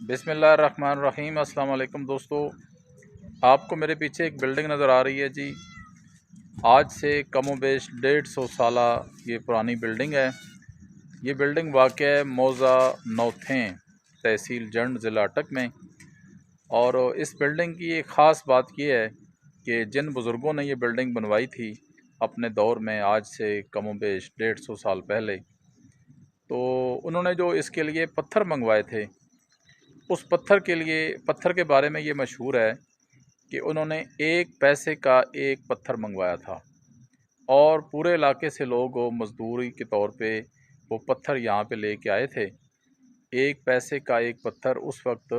बिस्मिल्लाहिर्रहमानिर्रहीम। अस्सलाम वालेकुम दोस्तों, आपको मेरे पीछे एक बिल्डिंग नज़र आ रही है जी। आज से कमो बेश 150 साला ये पुरानी बिल्डिंग है। ये बिल्डिंग वाक़ है मौज़ा नौथें, तहसील जंड, ज़िला अटक में। और इस बिल्डिंग की एक ख़ास बात ये है कि जिन बुज़ुर्गों ने ये बिल्डिंग बनवाई थी अपने दौर में, आज से कमो बेश 150 साल पहले, तो उन्होंने जो इसके लिए पत्थर मंगवाए थे, उस पत्थर के बारे में ये मशहूर है कि उन्होंने 1 पैसे का एक पत्थर मंगवाया था और पूरे इलाके से लोग वो मज़दूरी के तौर पे वो पत्थर यहाँ पे लेके आए थे। 1 पैसे का एक पत्थर उस वक्त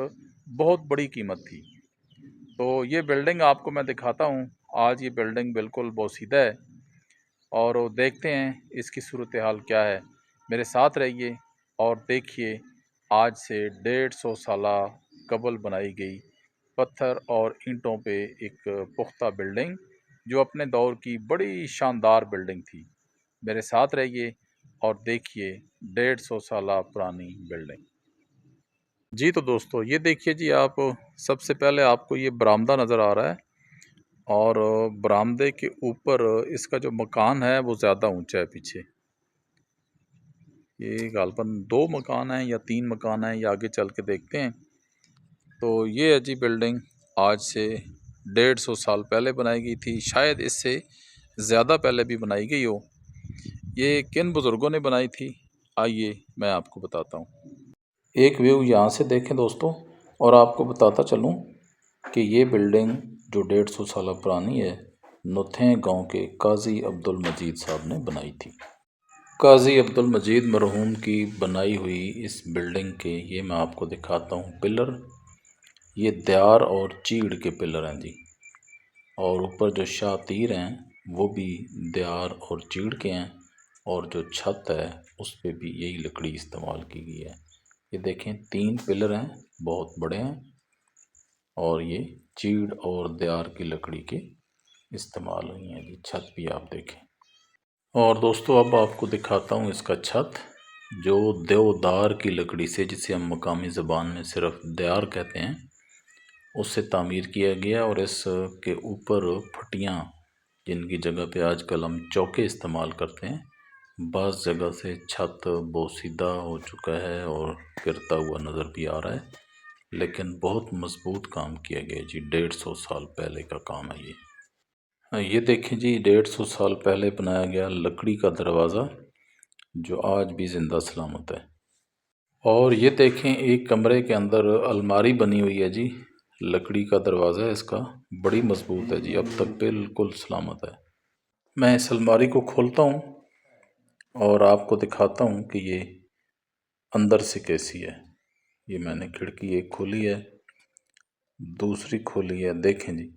बहुत बड़ी कीमत थी। तो ये बिल्डिंग आपको मैं दिखाता हूँ। आज ये बिल्डिंग बिल्कुल बोसीदा है और वो देखते हैं इसकी सूरत हाल क्या है। मेरे साथ रहिए और देखिए आज से 150 साला कबल बनाई गई पत्थर और ईंटों पे एक पुख्ता बिल्डिंग, जो अपने दौर की बड़ी शानदार बिल्डिंग थी। मेरे साथ रहिए और देखिए 150 साला पुरानी बिल्डिंग। जी तो दोस्तों, ये देखिए जी, आप सबसे पहले आपको ये बरामदा नज़र आ रहा है और बरामदे के ऊपर इसका जो मकान है वो ज़्यादा ऊंचा है। पीछे ये गालबन 2 मकान हैं या 3 मकान हैं, ये आगे चल के देखते हैं। तो ये है जी बिल्डिंग, आज से 150 साल पहले बनाई गई थी, शायद इससे ज़्यादा पहले भी बनाई गई हो। ये किन बुज़ुर्गों ने बनाई थी, आइए मैं आपको बताता हूँ। एक व्यू यहाँ से देखें दोस्तों, और आपको बताता चलूँ कि ये बिल्डिंग जो 150 साल पुरानी है, नुथें गांव के काजी अब्दुल मजीद साहब ने बनाई थी। काजी अब्दुल मजीद मरहूम की बनाई हुई इस बिल्डिंग के, ये मैं आपको दिखाता हूँ पिलर। ये दयार और चीड़ के पिलर हैं जी, और ऊपर जो शातीर हैं वो भी दयार और चीड़ के हैं, और जो छत है उस पे भी यही लकड़ी इस्तेमाल की गई है। ये देखें 3 पिलर हैं, बहुत बड़े हैं, और ये चीड़ और दयार की लकड़ी के इस्तेमाल हुई हैं जी। छत भी आप देखें। और दोस्तों अब आपको दिखाता हूँ इसका छत, जो देवदार की लकड़ी से, जिसे हम मकामी ज़बान में सिर्फ दयार कहते हैं, उससे तामीर किया गया। और इसके ऊपर फटियाँ, जिनकी जगह पे आजकल हम चौके इस्तेमाल करते हैं, बाज़ जगह से छत बोसीदा हो चुका है और गिरता हुआ नज़र भी आ रहा है, लेकिन बहुत मज़बूत काम किया गया जी। 150 साल पहले का काम है ये देखें जी, 150 साल पहले बनाया गया लकड़ी का दरवाज़ा, जो आज भी ज़िंदा सलामत है। और ये देखें, एक कमरे के अंदर अलमारी बनी हुई है जी, लकड़ी का दरवाज़ा है इसका, बड़ी मज़बूत है जी, अब तक बिल्कुल सलामत है। मैं इस अलमारी को खोलता हूँ और आपको दिखाता हूँ कि ये अंदर से कैसी है। ये मैंने खिड़की एक खोली है, दूसरी खोली है, देखें जी,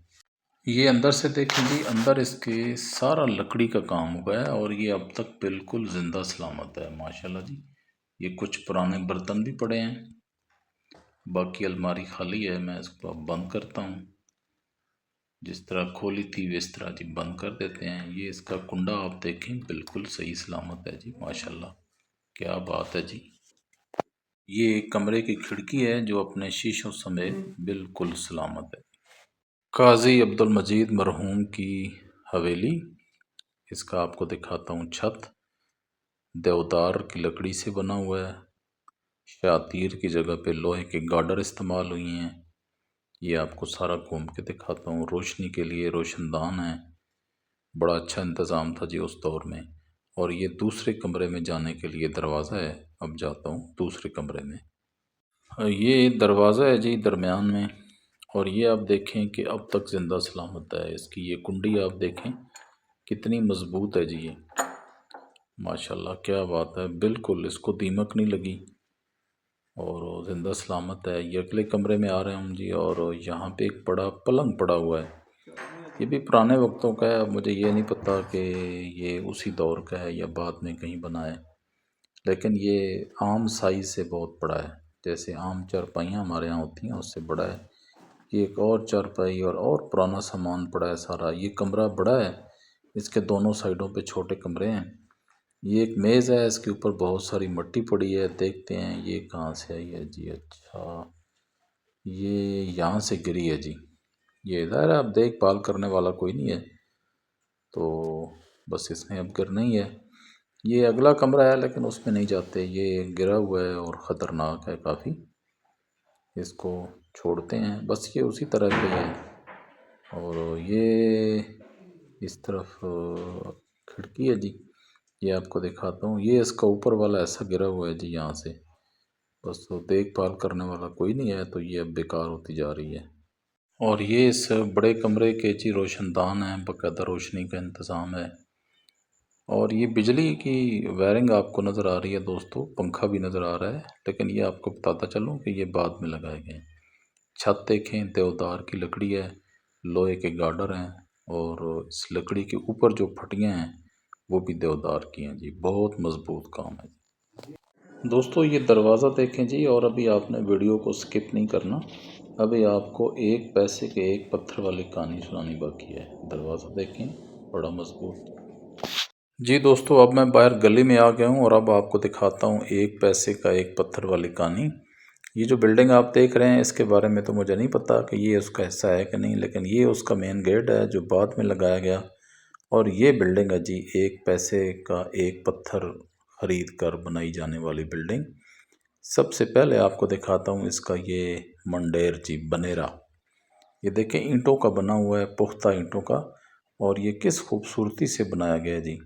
ये अंदर से देखें जी, अंदर इसके सारा लकड़ी का काम हुआ है और ये अब तक बिल्कुल ज़िंदा सलामत है माशाल्लाह जी। ये कुछ पुराने बर्तन भी पड़े हैं, बाकी अलमारी खाली है। मैं इसको अब बंद करता हूँ, जिस तरह खोली थी इस तरह जी बंद कर देते हैं। ये इसका कुंडा आप देखें, बिल्कुल सही सलामत है जी, माशाल्लाह, क्या बात है जी। ये एक कमरे की खिड़की है जो अपने शीशों समेत बिल्कुल सलामत है। काजी अब्दुल मजीद मरहूम की हवेली, इसका आपको दिखाता हूँ छत, देवदार की लकड़ी से बना हुआ है, शातीर की जगह पे लोहे के गार्डर इस्तेमाल हुई हैं। ये आपको सारा घूम के दिखाता हूँ। रोशनी के लिए रोशनदान है, बड़ा अच्छा इंतज़ाम था जी उस दौर में। और ये दूसरे कमरे में जाने के लिए दरवाज़ा है। अब जाता हूँ दूसरे कमरे में। ये दरवाज़ा है जी दरमियान में, और ये आप देखें कि अब तक ज़िंदा सलामत है। इसकी ये कुंडी आप देखें कितनी मज़बूत है जी, ये माशाल्लाह, क्या बात है, बिल्कुल इसको दीमक नहीं लगी और ज़िंदा सलामत है। ये अगले कमरे में आ रहे हैं हम जी, और यहाँ पे एक बड़ा पलंग पड़ा हुआ है। ये भी पुराने वक्तों का है, मुझे ये नहीं पता कि ये उसी दौर का है या बाद में कहीं बना है, लेकिन ये आम साइज़ से बहुत बड़ा है। जैसे आम चारपाइयाँ हमारे यहाँ होती हैं उससे बड़ा है। ये एक और चारपाई और पुराना सामान पड़ा है सारा। ये कमरा बड़ा है, इसके दोनों साइडों पे छोटे कमरे हैं। ये एक मेज़ है, इसके ऊपर बहुत सारी मिट्टी पड़ी है। देखते हैं ये कहाँ से आई है जी। अच्छा, ये यहाँ से गिरी है जी। ये इधर अब देखभाल करने वाला कोई नहीं है, तो बस इसने अब गिरना ही है। ये अगला कमरा है लेकिन उसमें नहीं जाते, ये गिरा हुआ है और ख़तरनाक है काफ़ी। इसको छोड़ते हैं, बस ये उसी तरह पे है। और ये इस तरफ खिड़की है जी, ये आपको दिखाता हूँ। ये इसका ऊपर वाला ऐसा गिरा हुआ है जी यहाँ से, बस तो देखभाल करने वाला कोई नहीं है, तो ये अब बेकार होती जा रही है। और ये इस बड़े कमरे के जी रोशनदान है, बाकायदा रोशनी का इंतज़ाम है। और ये बिजली की वायरिंग आपको नज़र आ रही है दोस्तों, पंखा भी नज़र आ रहा है, लेकिन ये आपको बताता चलूँ कि ये बाद में लगाए गए हैं। छत देखें, देवदार की लकड़ी है, लोहे के गार्डर हैं, और इस लकड़ी के ऊपर जो फटियाँ हैं वो भी देवदार की हैं जी, बहुत मज़बूत काम है। दोस्तों ये दरवाज़ा देखें जी, और अभी आपने वीडियो को स्किप नहीं करना, अभी आपको एक पैसे के एक पत्थर वाली कहानी सुनानी बाकी है। दरवाज़ा देखें, बड़ा मज़बूत जी। दोस्तों अब मैं बाहर गली में आ गया हूँ और अब आपको दिखाता हूँ एक पैसे का एक पत्थर वाली कहानी। ये जो बिल्डिंग आप देख रहे हैं इसके बारे में तो मुझे नहीं पता कि ये उसका हिस्सा है कि नहीं, लेकिन ये उसका मेन गेट है जो बाद में लगाया गया। और ये बिल्डिंग है जी, एक पैसे का एक पत्थर खरीद कर बनाई जाने वाली बिल्डिंग। सबसे पहले आपको दिखाता हूँ इसका ये मंडेर जी, बनेरा। ये देखें ईंटों का बना हुआ है, पुख्ता ईंटों का, और ये किस खूबसूरती से बनाया गया है जी।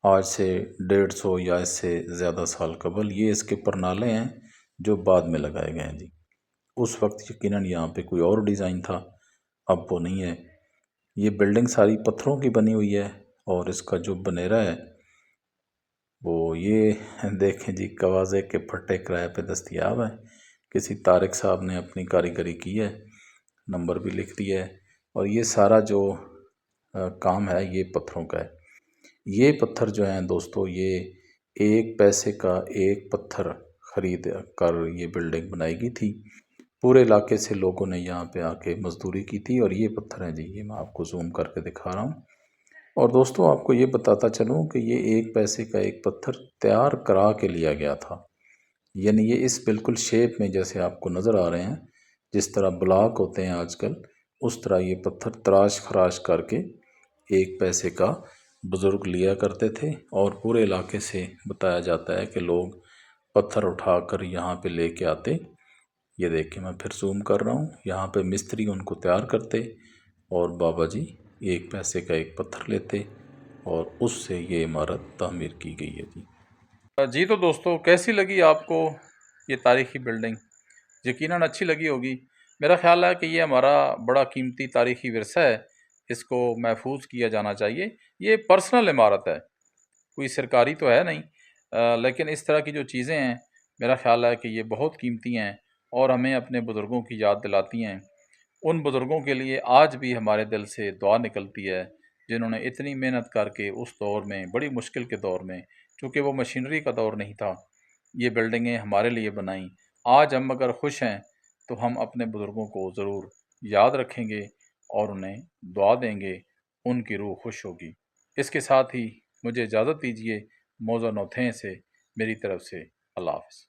आज से 150 या इससे ज़्यादा साल कबल ये इसके परनाले हैं जो बाद में लगाए गए हैं जी। उस वक्त यकीनन यहाँ पे कोई और डिज़ाइन था, अब वो नहीं है। ये बिल्डिंग सारी पत्थरों की बनी हुई है, और इसका जो बनेरा है वो ये देखें जी, कवाज़े के फट्टे किराए पे दस्तयाब हैं। किसी तारिक साहब ने अपनी कारीगरी की है, नंबर भी लिख दिया है। और ये सारा जो काम है ये पत्थरों का है। ये पत्थर जो हैं दोस्तों, ये एक पैसे का एक पत्थर खरीद कर ये बिल्डिंग बनाई गई थी। पूरे इलाके से लोगों ने यहाँ पे आके मजदूरी की थी, और ये पत्थर हैं जी, ये मैं आपको जूम करके दिखा रहा हूँ। और दोस्तों आपको ये बताता चलूँ कि ये एक पैसे का एक पत्थर तैयार करा के लिया गया था, यानी ये इस बिल्कुल शेप में जैसे आपको नज़र आ रहे हैं, जिस तरह ब्लॉक होते हैं आजकल, उस तरह ये पत्थर तराश खराश करके एक पैसे का बुज़ुर्ग लिया करते थे। और पूरे इलाके से बताया जाता है कि लोग पत्थर उठाकर यहाँ पे लेके आते। ये देखिए मैं फिर जूम कर रहा हूँ, यहाँ पे मिस्त्री उनको तैयार करते, और बाबा जी एक पैसे का एक पत्थर लेते, और उससे ये इमारत तामीर की गई है जी। जी तो दोस्तों कैसी लगी आपको ये तारीख़ी बिल्डिंग? यकीनन अच्छी लगी होगी। मेरा ख़्याल है कि ये हमारा बड़ा कीमती तारीख़ी विरसा है, इसको महफूज किया जाना चाहिए। ये पर्सनल इमारत है, कोई सरकारी तो है नहीं, लेकिन इस तरह की जो चीज़ें हैं मेरा ख़्याल है कि ये बहुत कीमती हैं और हमें अपने बुज़ुर्गों की याद दिलाती हैं। उन बुज़ुर्गों के लिए आज भी हमारे दिल से दुआ निकलती है, जिन्होंने इतनी मेहनत करके उस दौर में, बड़ी मुश्किल के दौर में, चूँकि वो मशीनरी का दौर नहीं था, ये बिल्डिंगें हमारे लिए बनाई। आज हम अगर खुश हैं तो हम अपने बुज़ुर्गों को ज़रूर याद रखेंगे और उन्हें दुआ देंगे, उनकी रूह खुश होगी। इसके साथ ही मुझे इजाज़त दीजिए, मौज़ा नौथें से मेरी तरफ से अल्लाह हाफ़िज़।